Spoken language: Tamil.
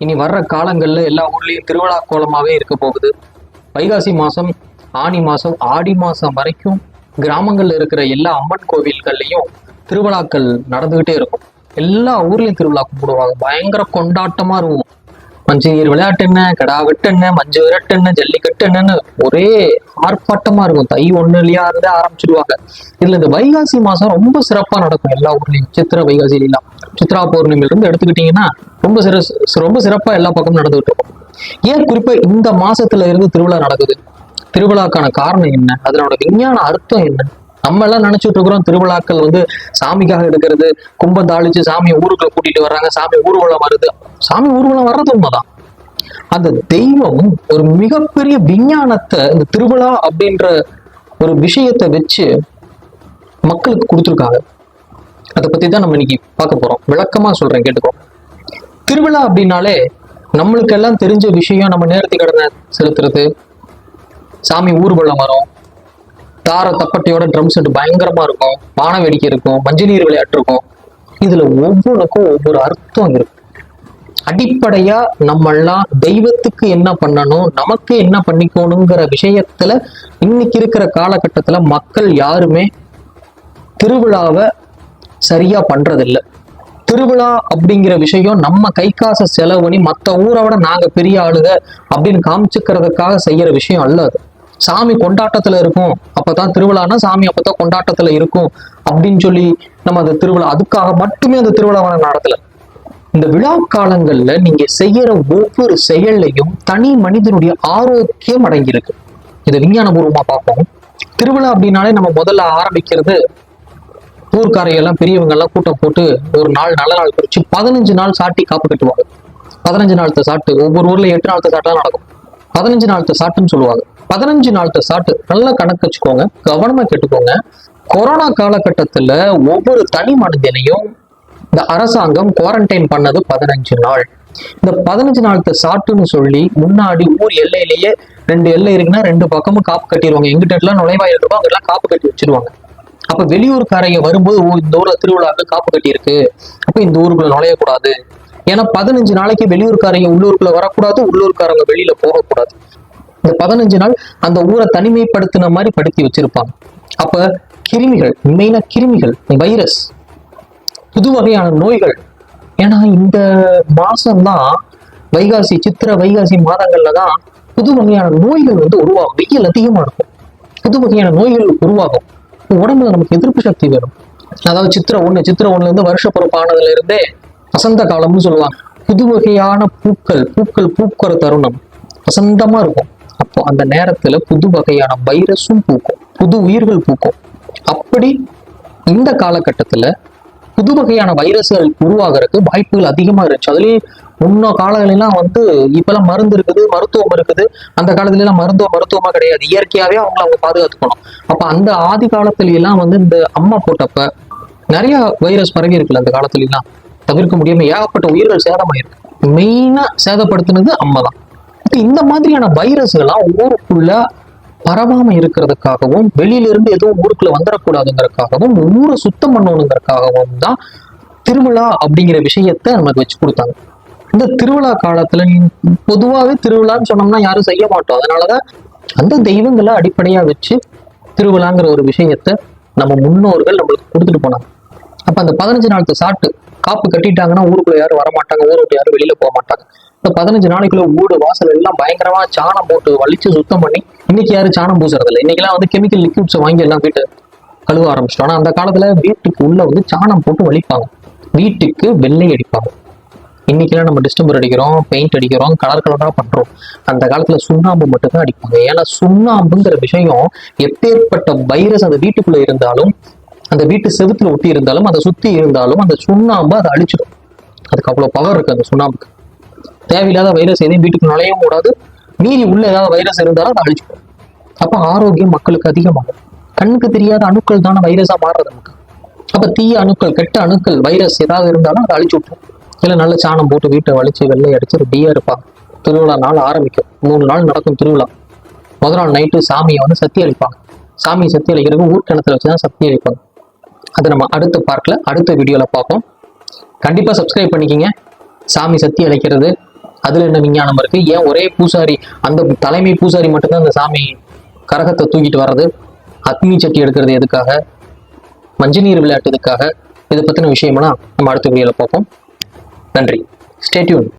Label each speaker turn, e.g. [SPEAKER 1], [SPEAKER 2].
[SPEAKER 1] இனி வர்ற காலங்கள்ல எல்லா ஊர்லயும் திருவிழா கோலமாவே இருக்க போகுது. வைகாசி மாசம், ஆனி மாசம், ஆடி மாசம் வரைக்கும் கிராமங்கள்ல இருக்கிற எல்லா அம்மன் கோவில்கள்லயும் திருவிழாக்கள் நடந்துகிட்டே இருக்கும். எல்லா ஊர்லயும் திருவிழா கும்பிடுவாங்க. பயங்கர கொண்டாட்டமா இருக்கும். மஞ்சு நீர் விளையாட்டு என்ன, கடா வெட்டு என்ன, மஞ்சு விரட்டு என்ன, ஜல்லிக்கட்டு என்னன்னு ஒரே ஆர்ப்பாட்டமா இருக்கும். தை 1 இருந்தே ஆரம்பிச்சிடுவாங்க. இதுல இந்த வைகாசி மாசம் ரொம்ப சிறப்பா நடக்கும் எல்லா ஊர்லயும். சித்திரை வைகாசிலாம் சித்ரா பௌர்ணமில இருந்து எடுத்துக்கிட்டீங்கன்னா ரொம்ப சிறப்பா எல்லா பக்கமும் நடந்துகிட்டு இருக்கும். ஏன் குறிப்பா இந்த மாசத்துல இருந்து திருவிழா நடக்குது? திருவிழாக்கான காரணம் என்ன? அதனோட விஞ்ஞான அர்த்தம் என்ன? நம்ம எல்லாம் நினைச்சிட்டு இருக்கிறோம் திருவிழாக்கள் சாமிக்காக எடுக்கிறது, கும்பம் தாளிச்சு சாமியை ஊருக்குள்ள கூட்டிட்டு வர்றாங்க, சாமி ஊர்வலம் வருது. சாமி ஊர்வலம் வர்றது உண்மைதான். அந்த தெய்வம் ஒரு மிகப்பெரிய விஞ்ஞானத்தை இந்த திருவிழா அப்படின்ற ஒரு விஷயத்தை வச்சு மக்களுக்கு கொடுத்துருக்காங்க. அதை பத்தி தான் நம்ம இன்னைக்கு பார்க்க போறோம். விளக்கமா சொல்றேன், கேட்டுக்கோ. திருவிழா அப்படின்னாலே நம்மளுக்கு எல்லாம் தெரிஞ்ச விஷயம், நம்ம நேர்த்தி கடனை செலுத்துறது, சாமி ஊர்வலம் வரும், தார தப்பட்டையோட ட்ரம் செட் பயங்கரமா இருக்கும், வான வேடிக்கை இருக்கும், மஞ்சள் நீர் விளையாட்டு இருக்கும். இதுல ஒவ்வொன்றுக்கும் ஒவ்வொரு அர்த்தம் இருக்கு. அடிப்படையா நம்ம எல்லாம் தெய்வத்துக்கு என்ன பண்ணணும், நமக்கு என்ன பண்ணிக்கணுங்கிற விஷயத்துல இன்னைக்கு இருக்கிற காலகட்டத்துல மக்கள் யாருமே திருவிழாவை சரியா பண்றதில்லை. திருவிழா அப்படிங்கிற விஷயம் நம்ம கை காசை செலவு பண்ணி மற்ற ஊரை விட நாங்க பெரிய ஆளுக அப்படின்னு காமிச்சுக்கிறதுக்காக செய்யற விஷயம் அல்ல. அது சாமி கொண்டாட்டத்துல இருக்கும், அப்பதான் திருவிழானா சாமி அப்பதான் கொண்டாட்டத்துல இருக்கும் அப்படின்னு சொல்லி நம்ம அந்த திருவிழா அதுக்காக மட்டுமே அந்த திருவிழாவை நடத்தல. இந்த விழா காலங்கள்ல நீங்க செய்யற ஒவ்வொரு செயல்லையும் தனி மனிதனுடைய ஆரோக்கியம் அடங்கியிருக்கு. இதை விஞ்ஞானபூர்வமா பார்ப்போம். திருவிழா அப்படின்னாலே நம்ம முதல்ல ஆரம்பிக்கிறது, ஊர்க்காரையெல்லாம் பெரியவங்க எல்லாம் கூட்டம் போட்டு ஒரு நாள் நல்ல நாள் குறிச்சு 15 நாள் சாட்டி காப்பு கட்டுவாங்க. 15 நாளத்தை சாட்டு, ஒவ்வொரு ஊர்ல 8 நாளத்தை சாட்டுலாம் நடக்கும். 15 நாளத்தை சாட்டுன்னு சொல்லுவாங்க. 15 நாளத்தை சாட்டு நல்லா கணக்கு வச்சுக்கோங்க, கவனமா கேட்டுக்கோங்க. கொரோனா காலகட்டத்துல ஒவ்வொரு தனி மனிதனையும் இந்த அரசாங்கம் குவாரண்டைன் பண்ணது 15 நாள். இந்த 15 நாளத்தை சாட்டுன்னு சொல்லி முன்னாடி ஊர் எல்லையிலேயே 2 எல்லை இருக்குன்னா 2 பக்கமும் காப்பு கட்டிடுவாங்க. எங்கிட்ட எல்லாம் நுழைவாயில் இருக்கும், அங்கெல்லாம் காப்பு கட்டி வச்சிருவாங்க. அப்ப வெளியூர்காரைய வரும்போது இந்த ஊர்ல திருவிழாக்கு காப்பு கட்டி இருக்கு, அப்ப இந்த ஊருக்குள்ள நுழையக்கூடாது. ஏன்னா 15 நாளைக்கு வெளியூர்காரங்க உள்ளூருக்குள்ள வரக்கூடாது, உள்ளூர்காரங்க வெளியில போகக்கூடாது. இந்த 15 நாள் அந்த ஊரை தனிமைப்படுத்தின மாதிரி படுத்தி வச்சிருப்பாங்க. அப்ப கிருமிகள், மெயினா கிருமிகள், வைரஸ், புது வகையான நோய்கள். ஏன்னா இந்த மாசம்தான் வைகாசி, சித்திரை வைகாசி மாதங்கள்ல தான் புது வகையான நோய்கள் உருவாகும். வெயில் அதிகமா இருக்கும், புது வகையான நோய்கள் உருவாகும். உடம்புல நமக்கு எதிர்ப்பு சக்தி வேணும். அதாவது சித்திரை 1 இருந்து வருஷ பொறுப்பானதுல இருந்தே வசந்த காலம்னு சொல்லுவாங்க. புது வகையான பூக்கள் பூக்கிற தருணம் வசந்தமா இருக்கும். அப்போ அந்த நேரத்துல புது வகையான வைரஸும் பூக்கும், புது உயிர்கள் பூக்கும். அப்படி இந்த காலகட்டத்துல புது வகையான வைரஸ்கள் உருவாகிறதுக்கு வாய்ப்புகள் அதிகமா இருந்துச்சு. அதுலயே முன்ன காலங்களெல்லாம் இப்பெல்லாம் மருந்து இருக்குது, மருத்துவம் இருக்குது. அந்த காலத்துல எல்லாம் மருத்துவமா கிடையாது, இயற்கையாவே அவங்க பாதுகாத்துக்கணும். அப்ப அந்த ஆதி காலத்துல எல்லாம் இந்த அம்மா போட்டப்ப நிறைய வைரஸ் பரவி இருக்குல்ல. அந்த காலத்துல எல்லாம் தவிர்க்க முடியாம ஏகப்பட்ட உயிர்கள் சேதமாயிருக்கு. மெயினா சேதப்படுத்தினது அம்மா தான். இந்த மாதிரியான வைரஸ்கள்லாம் ஊருக்குள்ள பரவாம இருக்கிறதுக்காகவும், வெளியில இருந்து எதுவும் ஊருக்குள்ள வந்துடக்கூடாதுங்கிறதுக்காகவும், ஊரை சுத்தம் பண்ணணுங்கிறதுக்காகவும் தான் திருவிழா அப்படிங்கிற விஷயத்த நமக்கு வச்சு கொடுத்தாங்க. இந்த திருவிழா காலத்துல பொதுவாகவே திருவிழான்னு சொன்னோம்னா யாரும் செய்ய மாட்டோம். அதனாலதான் அந்த தெய்வங்களை அடிப்படையா வச்சு திருவிழாங்கிற ஒரு விஷயத்த நம்ம முன்னோர்கள் நம்மளுக்கு கொடுத்துட்டு போனாங்க. அப்ப அந்த 15 நாளத்தை சாட்டு காப்பு கட்டிட்டாங்கன்னா ஊருக்குள்ள யாரும் வரமாட்டாங்க, ஊரை விட்டு யாரும் வெளியில போக மாட்டாங்க. இந்த 15 நாளைக்குள்ள வீடு வாசல் எல்லாம் பயங்கரமா சாணம் போட்டு வலிச்சு சுத்தம் பண்ணி, இன்னைக்கு யாரும் சாணம் பூசுறது இல்லை. இன்னைக்கெல்லாம் கெமிக்கல் லிக்விட்ஸ் வாங்கி எல்லாம் வீட்டை கழுவ ஆரம்பிச்சிட்டோம். ஆனா அந்த காலத்துல வீட்டுக்கு உள்ள சாணம் போட்டு வலிப்பாங்க, வீட்டுக்கு வெள்ளை அடிப்பாங்க. இன்னைக்கெல்லாம் நம்ம டிஸ்டம்பர் அடிக்கிறோம், பெயிண்ட் அடிக்கிறோம், கலரா பண்றோம். அந்த காலத்துல சுண்ணாம்பு மட்டும்தான் அடிப்பாங்க. ஏன்னா சுண்ணாம்புங்கிற விஷயம் எப்பேற்பட்ட வைரஸ் அந்த வீட்டுக்குள்ள இருந்தாலும், அந்த வீட்டு செவுத்துல ஒட்டி இருந்தாலும், அதை சுத்தி இருந்தாலும் அந்த சுண்ணாம்பு அதை அழிச்சிடும். அதுக்கு அவ்வளவு பவர் இருக்கு அந்த சுண்ணாம்புக்கு. தேவையில்லாத வைரஸ் எதையும் வீட்டுக்கு நுழையவும் கூடாது, மீறி உள்ள ஏதாவது வைரஸ் இருந்தாலும் அதை அழிச்சிடும். அப்ப ஆரோக்கியம் மக்களுக்கு அதிகமாகும். கண்ணுக்கு தெரியாத அணுக்கள் தானே வைரஸா மாறுறது நமக்கு. அப்ப தீய அணுக்கள், கெட்ட அணுக்கள், வைரஸ் ஏதாவது இருந்தாலும் அதை அழிச்சு விட்டுரும். இல்லை நல்ல சாணம் போட்டு வீட்டை வலிச்சு வெள்ளை அடிச்சு ரெடியா இருப்பாங்க. திருவிழா நாள் ஆரம்பிக்கும். 3 நாள் நடக்கும் திருவிழா. முதல் நாள் நைட்டு சாமியை சத்தி அளிப்பாங்க. சாமி சத்தி அளிக்கிறதுக்கு ஊர்க்கிணத்துல வச்சுதான் சத்தி அளிப்பாங்க. அதை நம்ம அடுத்த பார்ட்ல, அடுத்த வீடியோல பார்ப்போம். கண்டிப்பா சப்ஸ்கிரைப் பண்ணிக்கிங்க. சாமி சத்தி அளிக்கிறது, அதுல என்ன விஞ்ஞானம் இருக்கு? ஏன் ஒரே பூசாரி, அந்த தலைமை பூசாரி மட்டும்தான் அந்த சாமி கரகத்தை தூக்கிட்டு வர்றது? அக்னி சட்டி எடுக்கிறது எதுக்காக? மஞ்சள் நீர் விளையாட்டு எதுக்காக? இதை பத்தின விஷயமெல்லாம் நம்ம அடுத்த வீடியோல பார்ப்போம். நன்றி. Stay tune.